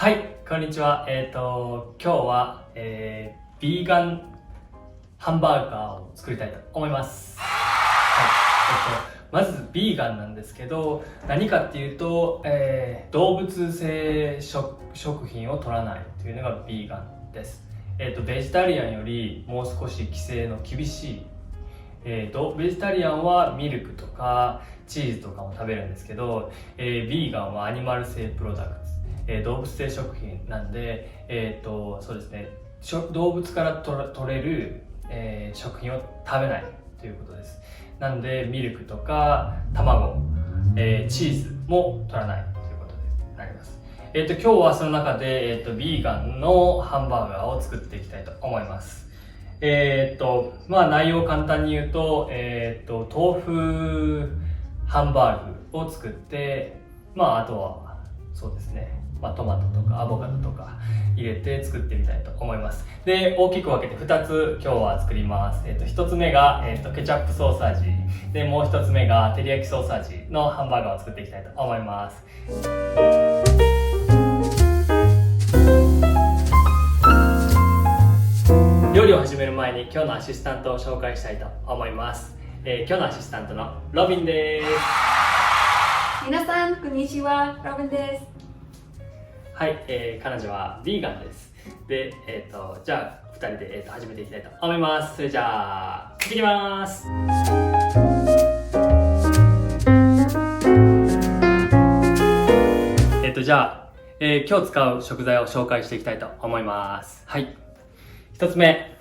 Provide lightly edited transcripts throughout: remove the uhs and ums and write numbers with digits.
はい、こんにちは。今日は、ビーガンハンバーガーを作りたいと思います。はい、まずビーガンなんですけど、何かっていうと、動物性食品を取らないというのがビーガンです。ベジタリアンよりもう少し規制の厳しい、ベジタリアンはミルクとかチーズとかも食べるんですけど、ビーガンはアニマル性プロダクツ、動物性食品なんで、そうですね、動物から取れる、食品を食べないということです。なのでミルクとか卵、チーズも取らないということになります。今日はその中で、ビーガンのハンバーガーを作っていきたいと思います。内容を簡単に言うと、豆腐ハンバーグを作って、あとはそうですね、トマトとかアボカドとか入れて作ってみたいと思います。で、大きく分けて2つ今日は作ります。1つ目が、ケチャップソーサージで、もう1つ目が照り焼きソーサージのハンバーガーを作っていきたいと思います。料理を始める前に今日のアシスタントを紹介したいと思います。今日のアシスタントのロビンです。皆さんこんにちは、ロビンです。はい、彼女はビーガンです。で、じゃあ2人で、始めていきたいと思います。それじゃあ、いきます。じゃあ、今日使う食材を紹介していきたいと思います。はい。1つ目、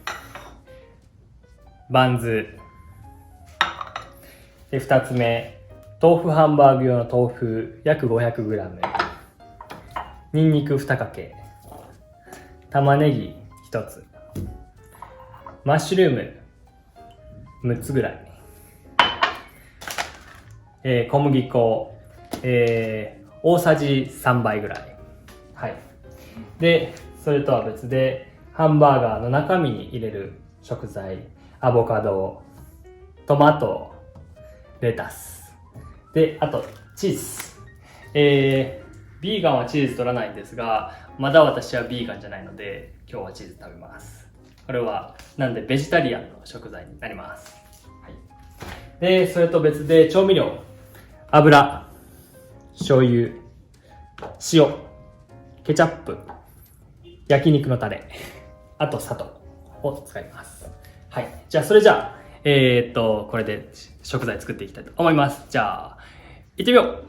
バンズ。で、2つ目、豆腐ハンバーグ用の豆腐約 500g。ニンニク2かけ、玉ねぎ1つ、マッシュルーム6つぐらい、小麦粉、大さじ3杯ぐらい。はい。で、それとは別でハンバーガーの中身に入れる食材、アボカド、トマト、レタス、で、あとチーズ。ビーガンはチーズ取らないんですが、まだ私はビーガンじゃないので、今日はチーズ食べます。これは、なんでベジタリアンの食材になります。はい。で、それと別で調味料、油、醤油、塩、ケチャップ、焼肉のタレ、あと砂糖を使います。はい。じゃあ、それじゃあ、これで食材作っていきたいと思います。じゃあ、行ってみよう。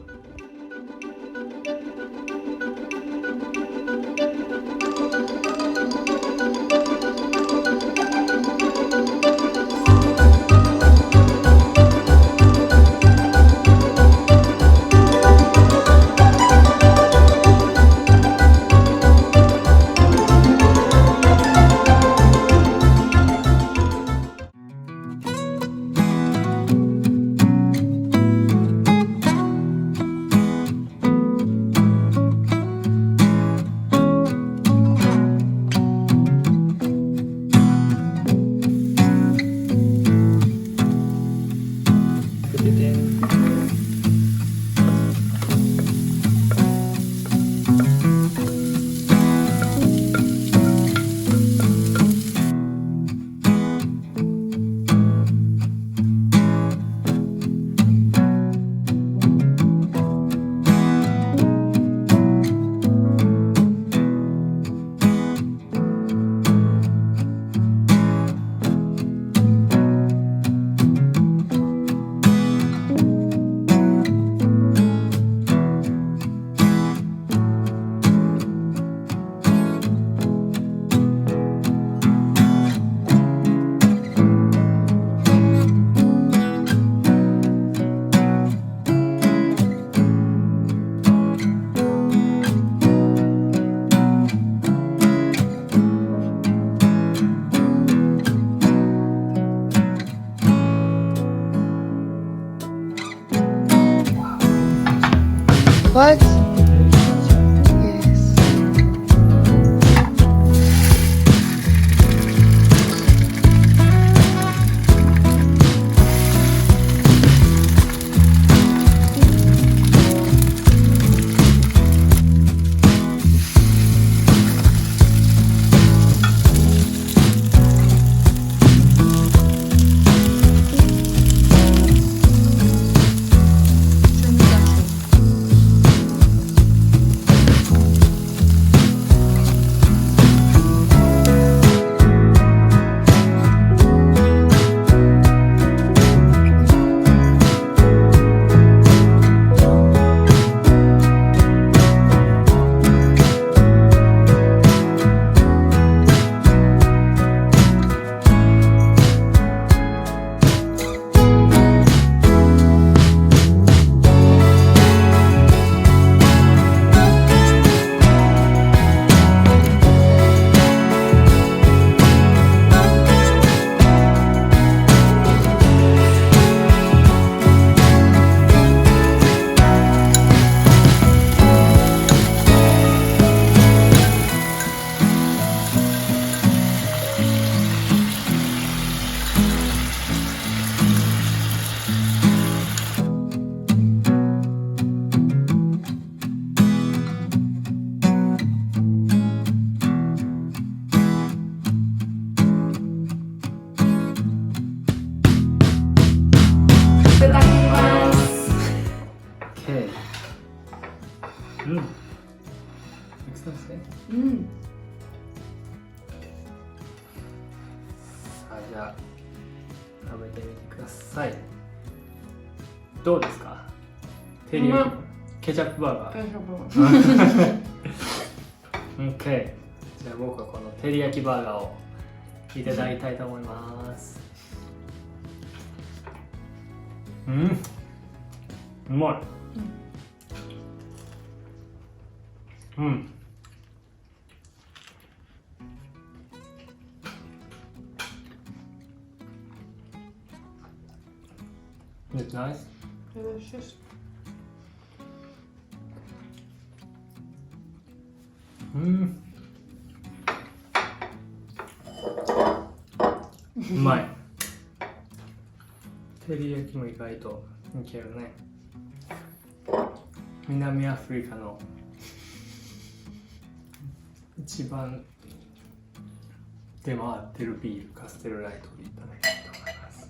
What? Yes. Mm. さあじゃあ食べてみてください。どうですか？照り焼き、ケチャップバーガー。OK。じゃあ僕はこの照り焼きバーガーをいただきたいと思います。うん、うまい。うん。It's nice. Delicious. うん。うまい。照り焼きも意外といけるね。南アフリカの一番出回ってるビール、カステルライトをいただきたいと思います。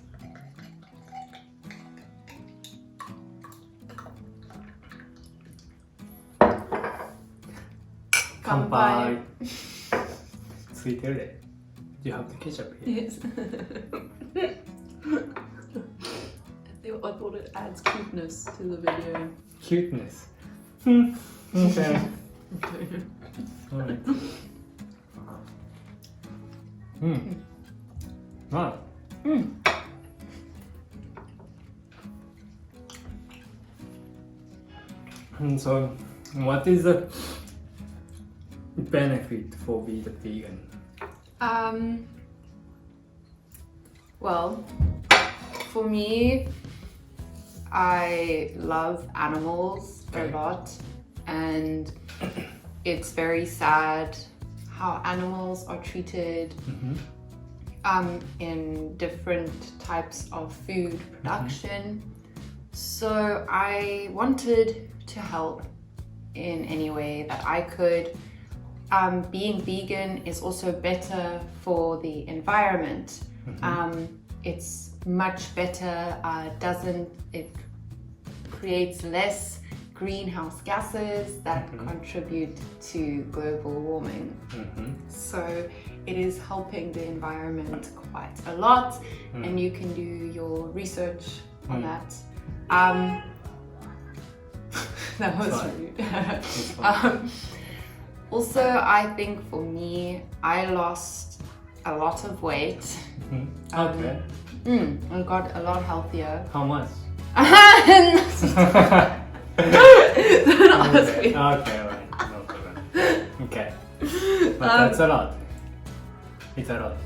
乾杯。ついてるで。Do you have the ketchup here? Yes. I thought it adds cuteness to the video. Cuteness. Okay. Alright. うん。まあ。Mm. So, what is the benefit for being a vegan? Well, for me, I love animals a lot, and it's very sad how animals are treated in different types of food production. So I wanted to help in any way that I could. Being vegan is also better for the environment. It's much better, it creates less greenhouse gases that contribute to global warming. So it is helping the environment quite a lot, and you can do your research on that. That was rude. Also, I think for me, I lost a lot of weight. Okay. I got a lot healthier. How much? Don't ask me. Okay, alright. No problem. Okay. But that's a lot. It's a lot.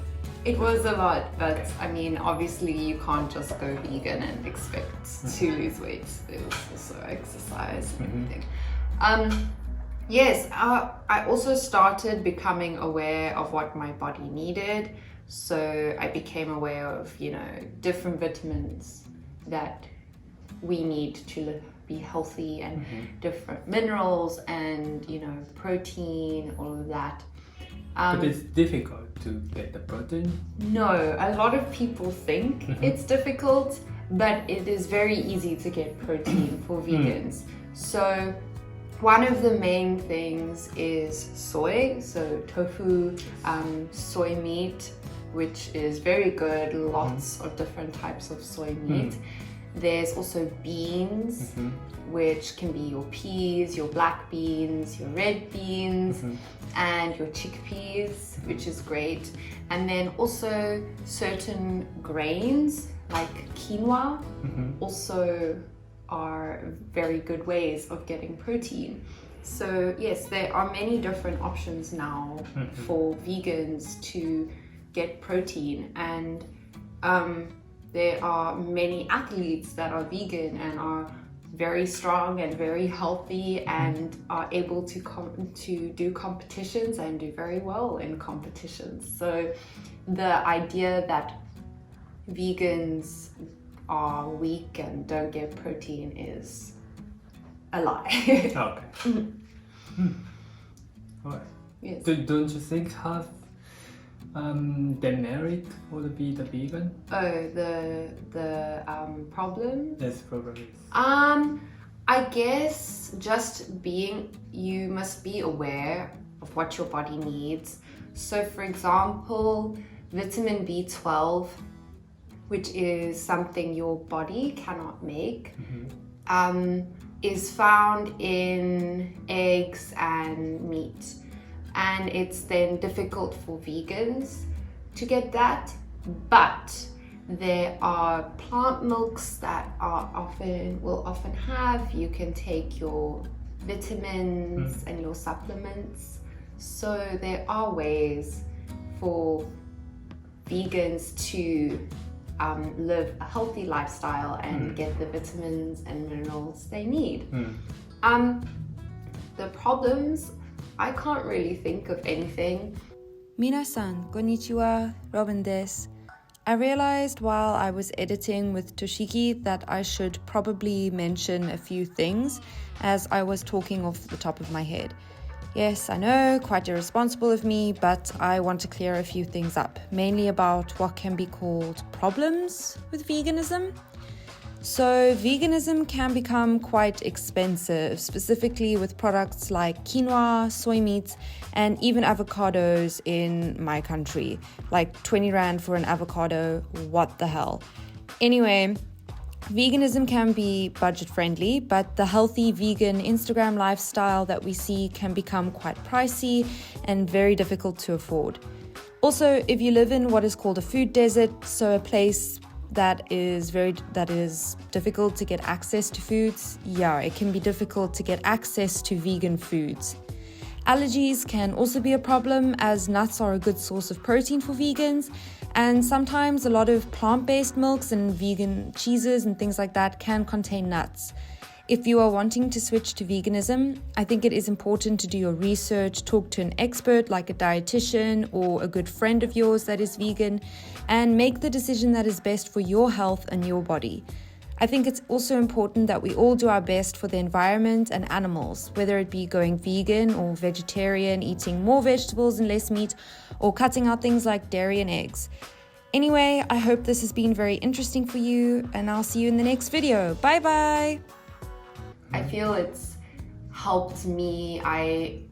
It was a lot, but Okay. I mean, obviously you can't just go vegan and expect to lose weight. There's also exercise and everything. Yes, I also started becoming aware of what my body needed. So I became aware of, different vitamins that we need to be healthy, and different minerals and, protein, all of that. But it's difficult to get the protein. No, a lot of people think it's difficult, but it is very easy to get protein for vegans. So one of the main things is soy, so tofu, soy meat, which is very good, lots of different types of soy meat. There's also beans, which can be your peas, your black beans, your red beans, and your chickpeas, which is great. And then also certain grains like quinoa also are very good ways of getting protein. So yes, there are many different options now for vegans to get protein, and there are many athletes that are vegan and are very strong and very healthy and are able to do competitions and do very well in competitions. So the idea that vegans are weak and don't get protein is a lie. Okay. Alright. Yes. Don't you think have demerit for be the vegan? Oh, the problem? Yes, probably. I guess just you must be aware of what your body needs. So for example, vitamin B12, which is something your body cannot make, is found in eggs and meat. And it's then difficult for vegans to get that, but there are plant milks that will often have. You can take your vitamins and your supplements. So there are ways for vegans to live a healthy lifestyle and get the vitamins and minerals they need. The problems, I can't really think of anything. 皆さん、こんにちは、Robin です。I realized while I was editing with Toshiki that I should probably mention a few things as I was talking off the top of my head. Yes, I know, quite irresponsible of me, but I want to clear a few things up, mainly about what can be called problems with veganism. So, veganism can become quite expensive, specifically with products like quinoa, soy meat, and even avocados in my country. Like 20 Rand for an avocado, what the hell? Anyway, veganism can be budget friendly, but the healthy vegan Instagram lifestyle that we see can become quite pricey and very difficult to afford. Also, if you live in what is called a food desert, so a place that is difficult to get access to foods, it can be difficult to get access to vegan foods. Allergies can also be a problem, as nuts are a good source of protein for vegans, and sometimes a lot of plant-based milks and vegan cheeses and things like that can contain nuts. If you are wanting to switch to veganism, I think it is important to do your research, talk to an expert like a dietitian or a good friend of yours that is vegan, and make the decision that is best for your health and your body. I think it's also important that we all do our best for the environment and animals, whether it be going vegan or vegetarian, eating more vegetables and less meat, or cutting out things like dairy and eggs. Anyway, I hope this has been very interesting for you, and I'll see you in the next video. Bye bye! I feel it's helped me. I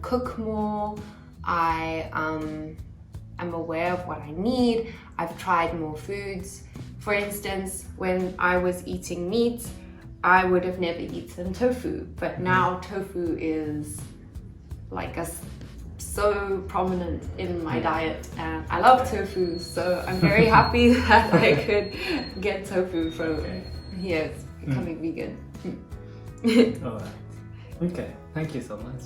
cook more. I'm aware of what I need. I've tried more foods. For instance, when I was eating meat, I would have never eaten tofu, but now tofu is so prominent in my diet, and I love tofu, so I'm very happy that I could get tofu from here, becoming vegan. Alright. Okay, thank you so much.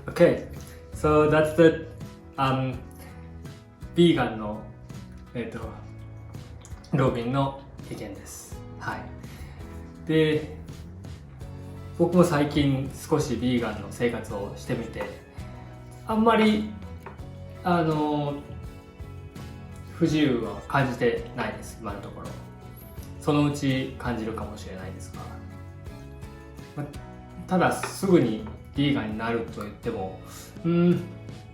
Okay, so that's the vegan のロビンの意見です。はい。で、僕も最近少しビーガンの生活をしてみて、あんまり不自由は感じてないです、今のところ。そのうち感じるかもしれないですが、ただすぐにビーガンになると言っても、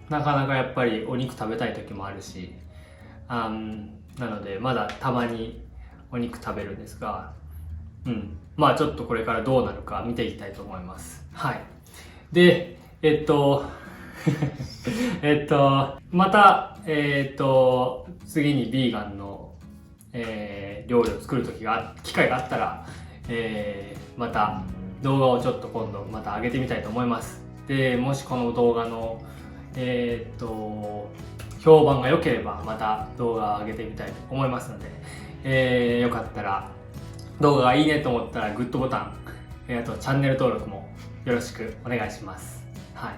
なかなかやっぱりお肉食べたい時もあるし、なのでまだたまにお肉食べるんですが、まあちょっとこれからどうなるか見ていきたいと思います。はい。で、また次にビーガンの、料理を作る機会があったら、また動画をちょっと今度また上げてみたいと思います。で、もしこの動画の評判が良ければまた動画を上げてみたいと思いますので、よかったら動画がいいねと思ったらグッドボタン、あとチャンネル登録もよろしくお願いします。はい。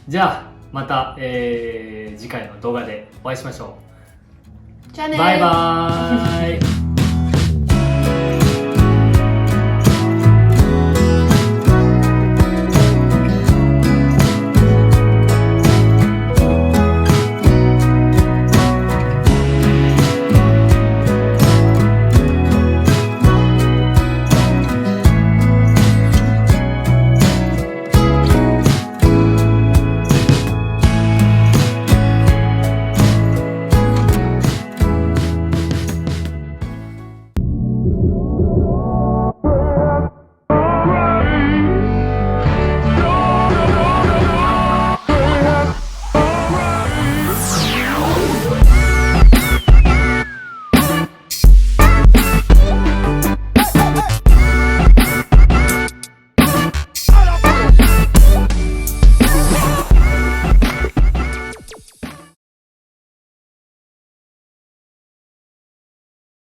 じゃあまた、次回の動画でお会いしましょう。じゃあねー。バイバーイ。